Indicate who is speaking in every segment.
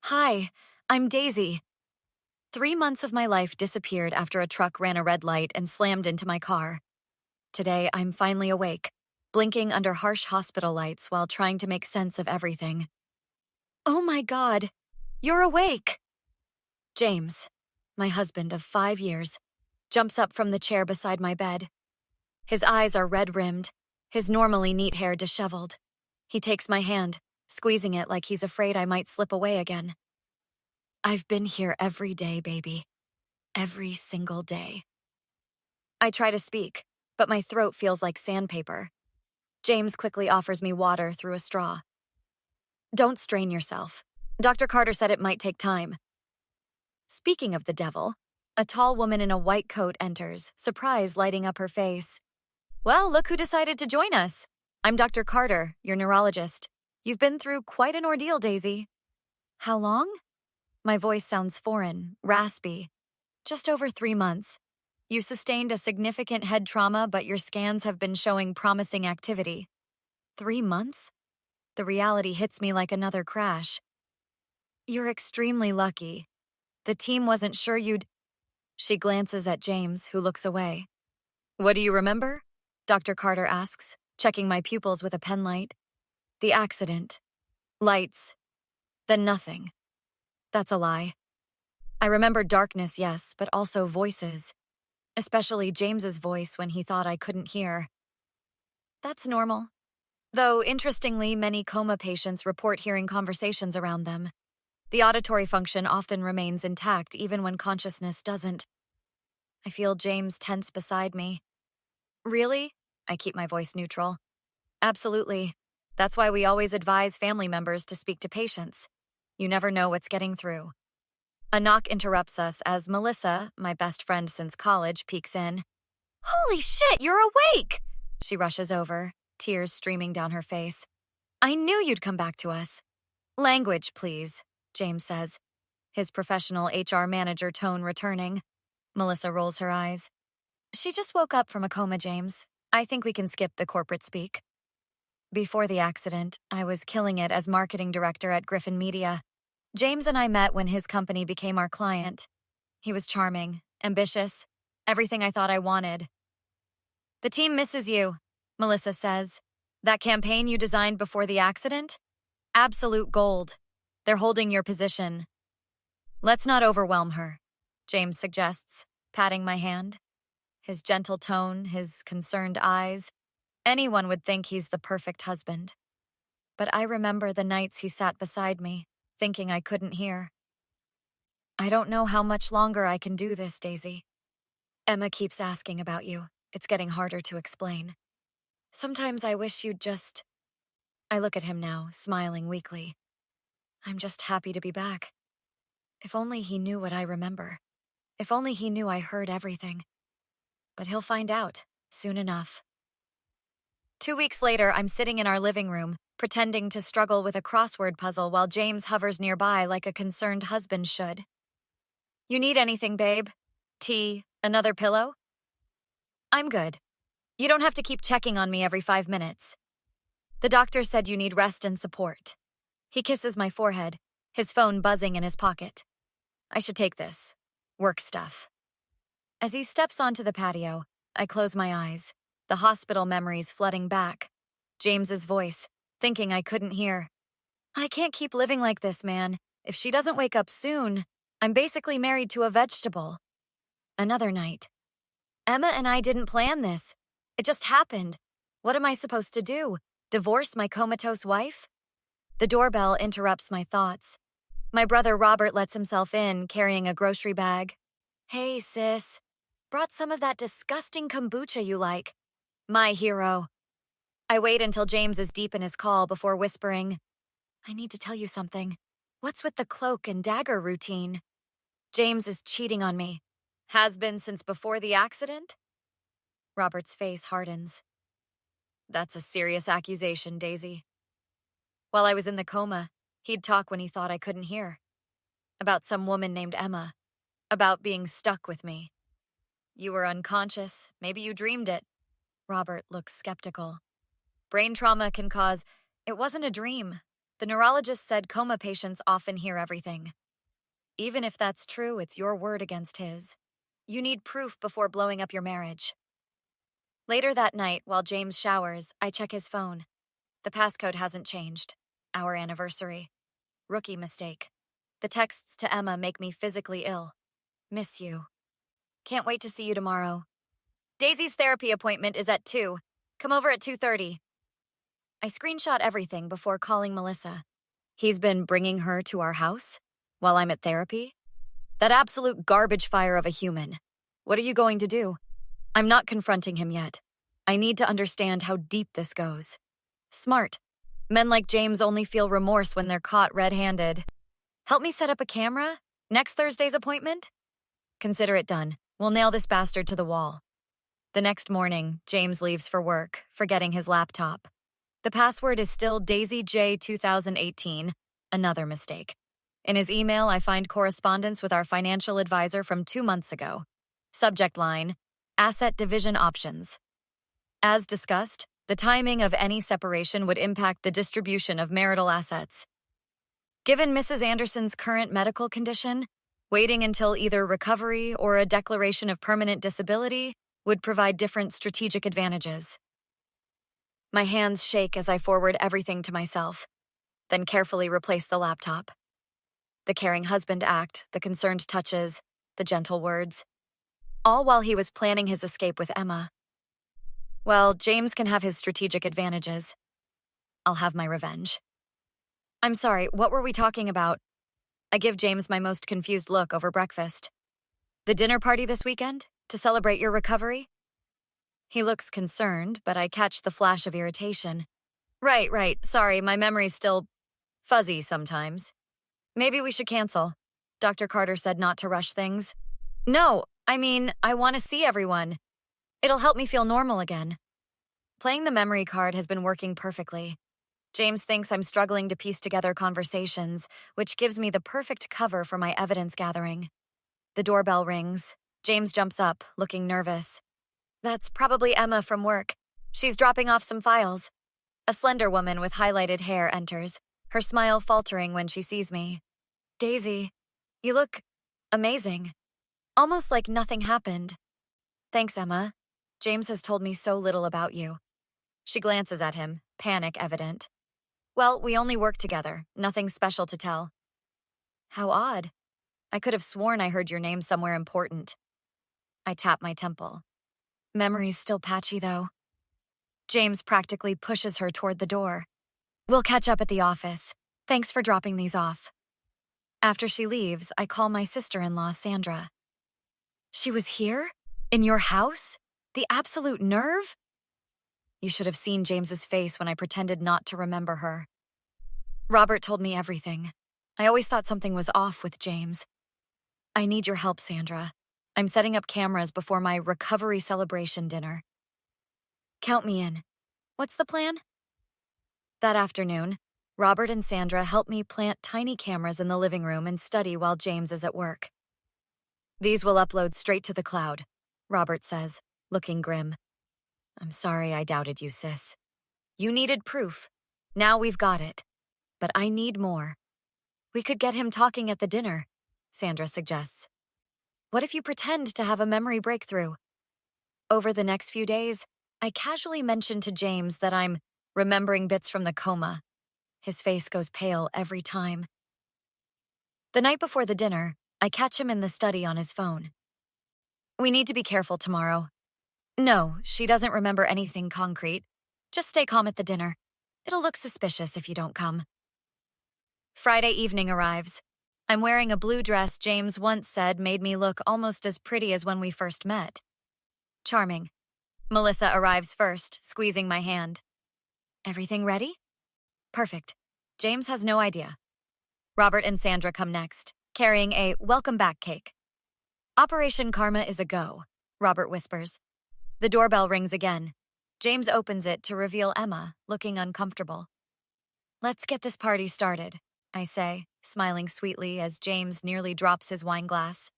Speaker 1: Hi, I'm Daisy. 3 months of my life disappeared after a truck ran a red light and slammed into my car. Today, I'm finally awake, blinking under harsh hospital lights while trying to make sense of everything. Oh my God, you're awake! James, my husband of 5 years, jumps up from the chair beside my bed. His eyes are red-rimmed, his normally neat hair disheveled. He takes my hand, squeezing it like he's afraid I might slip away again. I've been here every day, baby. Every single day. I try to speak, but my throat feels like sandpaper. James quickly offers me water through a straw. Don't strain yourself. Dr. Carter said it might take time. Speaking of the devil, a tall woman in a white coat enters, surprise lighting up her face. Well, look who decided to join us. I'm Dr. Carter, your neurologist. You've been through quite an ordeal, Daisy. How long? My voice sounds foreign, raspy. Just over 3 months. You sustained a significant head trauma, but your scans have been showing promising activity. 3 months? The reality hits me like another crash. You're extremely lucky. The team wasn't sure you'd... She glances at James, who looks away. What do you remember? Dr. Carter asks, checking my pupils with a penlight. The accident. Lights. Then nothing. That's a lie. I remember darkness, yes, but also voices. Especially James's voice when he thought I couldn't hear. That's normal. Though, interestingly, many coma patients report hearing conversations around them. The auditory function often remains intact even when consciousness doesn't. I feel James tense beside me. Really? I keep my voice neutral. Absolutely. That's why we always advise family members to speak to patients. You never know what's getting through. A knock interrupts us as Melissa, my best friend since college, peeks in. Holy shit, you're awake! She rushes over, tears streaming down her face. I knew you'd come back to us. Language, please, James says, his professional HR manager tone returning. Melissa rolls her eyes. She just woke up from a coma, James. I think we can skip the corporate speak. Before the accident, I was killing it as marketing director at Griffin Media. James and I met when his company became our client. He was charming, ambitious, everything I thought I wanted. The team misses you, Melissa says. That campaign you designed before the accident? Absolute gold. They're holding your position. Let's not overwhelm her, James suggests, patting my hand. His gentle tone, his concerned eyes. Anyone would think he's the perfect husband. But I remember the nights he sat beside me, thinking I couldn't hear. I don't know how much longer I can do this, Daisy. Emma keeps asking about you. It's getting harder to explain. Sometimes I wish you'd just... I look at him now, smiling weakly. I'm just happy to be back. If only he knew what I remember. If only he knew I heard everything. But he'll find out, soon enough. 2 weeks later, I'm sitting in our living room, pretending to struggle with a crossword puzzle while James hovers nearby like a concerned husband should. You need anything, babe? Tea? Another pillow? I'm good. You don't have to keep checking on me every 5 minutes. The doctor said you need rest and support. He kisses my forehead, his phone buzzing in his pocket. I should take this. Work stuff. As he steps onto the patio, I close my eyes, the hospital memories flooding back. James's voice, thinking I couldn't hear. I can't keep living like this, man. If she doesn't wake up soon, I'm basically married to a vegetable. Another night. Emma and I didn't plan this. It just happened. What am I supposed to do? Divorce my comatose wife? The doorbell interrupts my thoughts. My brother Robert lets himself in, carrying a grocery bag. Hey, sis. Brought some of that disgusting kombucha you like. My hero. I wait until James is deep in his call before whispering, I need to tell you something. What's with the cloak and dagger routine? James is cheating on me. Has been since before the accident? Robert's face hardens. That's a serious accusation, Daisy. While I was in the coma, he'd talk when he thought I couldn't hear. About some woman named Emma. About being stuck with me. You were unconscious. Maybe you dreamed it. Robert looks skeptical. Brain trauma can cause... It wasn't a dream. The neurologist said coma patients often hear everything. Even if that's true, it's your word against his. You need proof before blowing up your marriage. Later that night, while James showers, I check his phone. The passcode hasn't changed. Our anniversary. Rookie mistake. The texts to Emma make me physically ill. Miss you. Can't wait to see you tomorrow. Daisy's therapy appointment is at 2. Come over at 2:30. I screenshot everything before calling Melissa. He's been bringing her to our house while I'm at therapy? That absolute garbage fire of a human. What are you going to do? I'm not confronting him yet. I need to understand how deep this goes. Smart. Men like James only feel remorse when they're caught red-handed. Help me set up a camera? Next Thursday's appointment? Consider it done. We'll nail this bastard to the wall. The next morning, James leaves for work, forgetting his laptop. The password is still DaisyJ2018, another mistake. In his email, I find correspondence with our financial advisor from 2 months ago. Subject line, Asset Division Options. As discussed, the timing of any separation would impact the distribution of marital assets. Given Mrs. Anderson's current medical condition, waiting until either recovery or a declaration of permanent disability would provide different strategic advantages. My hands shake as I forward everything to myself, then carefully replace the laptop. The caring husband act, the concerned touches, the gentle words. All while he was planning his escape with Emma. Well, James can have his strategic advantages. I'll have my revenge. I'm sorry, what were we talking about? I give James my most confused look over breakfast. The dinner party this weekend? To celebrate your recovery? He looks concerned, but I catch the flash of irritation. Right, sorry, my memory's still fuzzy sometimes. Maybe we should cancel. Dr. Carter said not to rush things. No, I mean, I want to see everyone. It'll help me feel normal again. Playing the memory card has been working perfectly. James thinks I'm struggling to piece together conversations, which gives me the perfect cover for my evidence gathering. The doorbell rings. James jumps up, looking nervous. That's probably Emma from work. She's dropping off some files. A slender woman with highlighted hair enters, her smile faltering when she sees me. Daisy, you look amazing. Almost like nothing happened. Thanks, Emma. James has told me so little about you. She glances at him, panic evident. Well, we only work together, nothing special to tell. How odd. I could have sworn I heard your name somewhere important. I tap my temple. Memory's still patchy, though. James practically pushes her toward the door. We'll catch up at the office. Thanks for dropping these off. After she leaves, I call my sister-in-law, Sandra. She was here? In your house? The absolute nerve? You should have seen James's face when I pretended not to remember her. Robert told me everything. I always thought something was off with James. I need your help, Sandra. I'm setting up cameras before my recovery celebration dinner. Count me in. What's the plan? That afternoon, Robert and Sandra help me plant tiny cameras in the living room and study while James is at work. These will upload straight to the cloud, Robert says, looking grim. I'm sorry I doubted you, sis. You needed proof. Now we've got it. But I need more. We could get him talking at the dinner, Sandra suggests. What if you pretend to have a memory breakthrough? Over the next few days, I casually mention to James that I'm remembering bits from the coma. His face goes pale every time. The night before the dinner, I catch him in the study on his phone. We need to be careful tomorrow. No, she doesn't remember anything concrete. Just stay calm at the dinner. It'll look suspicious if you don't come. Friday evening arrives. I'm wearing a blue dress James once said made me look almost as pretty as when we first met. Charming. Melissa arrives first, squeezing my hand. Everything ready? Perfect. James has no idea. Robert and Sandra come next, carrying a welcome back cake. Operation Karma is a go, Robert whispers. The doorbell rings again. James opens it to reveal Emma, looking uncomfortable. Let's get this party started, I say, smiling sweetly as James nearly drops his wine glass.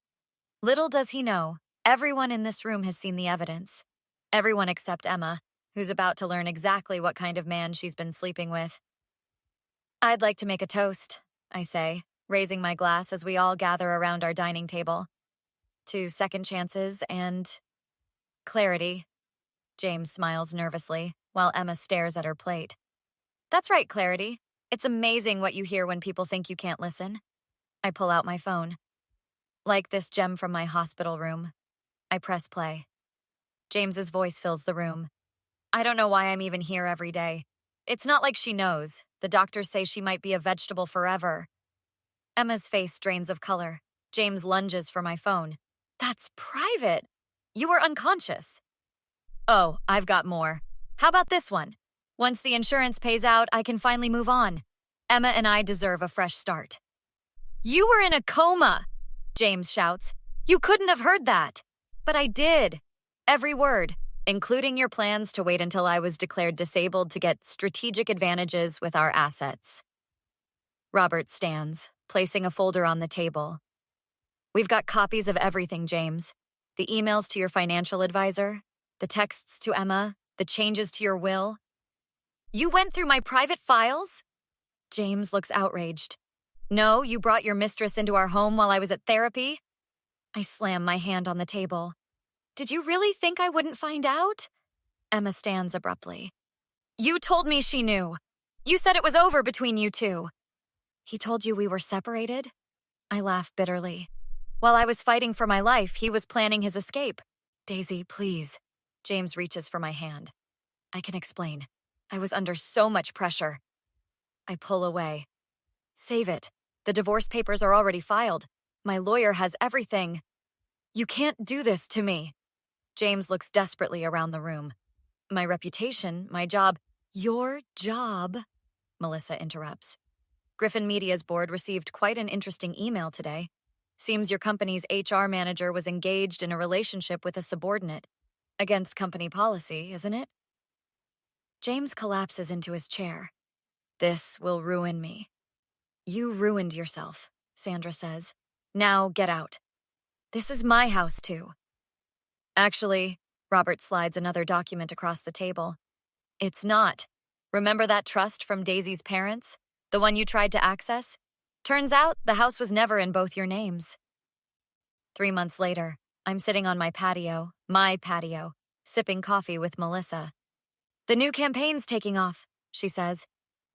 Speaker 1: Little does he know, everyone in this room has seen the evidence. Everyone except Emma, who's about to learn exactly what kind of man she's been sleeping with. I'd like to make a toast, I say, raising my glass as we all gather around our dining table. To second chances and clarity. James smiles nervously, while Emma stares at her plate. That's right, Clarity. It's amazing what you hear when people think you can't listen. I pull out my phone. Like this gem from my hospital room. I press play. James's voice fills the room. I don't know why I'm even here every day. It's not like she knows. The doctors say she might be a vegetable forever. Emma's face drains of color. James lunges for my phone. That's private. You were unconscious. Oh, I've got more. How about this one? Once the insurance pays out, I can finally move on. Emma and I deserve a fresh start. You were in a coma, James shouts. You couldn't have heard that. But I did. Every word, including your plans to wait until I was declared disabled to get strategic advantages with our assets. Robert stands, placing a folder on the table. We've got copies of everything, James. The emails to your financial advisor, the texts to Emma, the changes to your will. You went through my private files? James looks outraged. No, you brought your mistress into our home while I was at therapy? I slam my hand on the table. Did you really think I wouldn't find out? Emma stands abruptly. You told me she knew. You said it was over between you two. He told you we were separated? I laugh bitterly. While I was fighting for my life, he was planning his escape. Daisy, please. James reaches for my hand. I can explain. I was under so much pressure. I pull away. Save it. The divorce papers are already filed. My lawyer has everything. You can't do this to me. James looks desperately around the room. My reputation, my job. Your job, Melissa interrupts. Griffin Media's board received quite an interesting email today. Seems your company's HR manager was engaged in a relationship with a subordinate. Against company policy, isn't it? James collapses into his chair. This will ruin me. You ruined yourself, Sandra says. Now get out. This is my house, too. Actually, Robert slides another document across the table. It's not. Remember that trust from Daisy's parents? The one you tried to access? Turns out the house was never in both your names. 3 months later, I'm sitting on my patio, sipping coffee with Melissa. The new campaign's taking off, she says.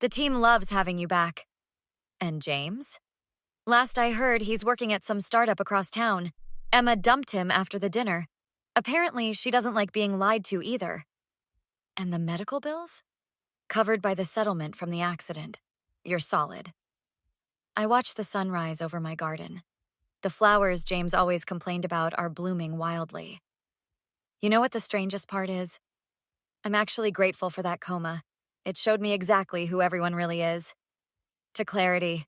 Speaker 1: The team loves having you back. And James? Last I heard, he's working at some startup across town. Emma dumped him after the dinner. Apparently, she doesn't like being lied to either. And the medical bills? Covered by the settlement from the accident. You're solid. I watch the sun rise over my garden. The flowers James always complained about are blooming wildly. You know what the strangest part is? I'm actually grateful for that coma. It showed me exactly who everyone really is. To Clarity.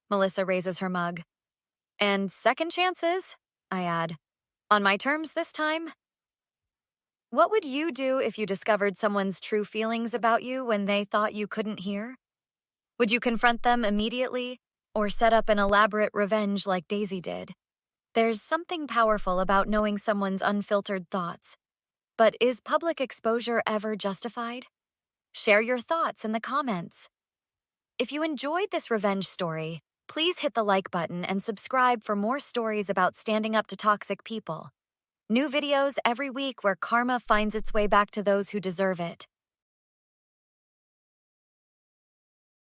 Speaker 1: Melissa raises her mug. And second chances, I add. On my terms this time. What would you do if you discovered someone's true feelings about you when they thought you couldn't hear? Would you confront them immediately, or set up an elaborate revenge like Daisy did? There's something powerful about knowing someone's unfiltered thoughts. But is public exposure ever justified? Share your thoughts in the comments. If you enjoyed this revenge story, please hit the like button and subscribe for more stories about standing up to toxic people. New videos every week where karma finds its way back to those who deserve it.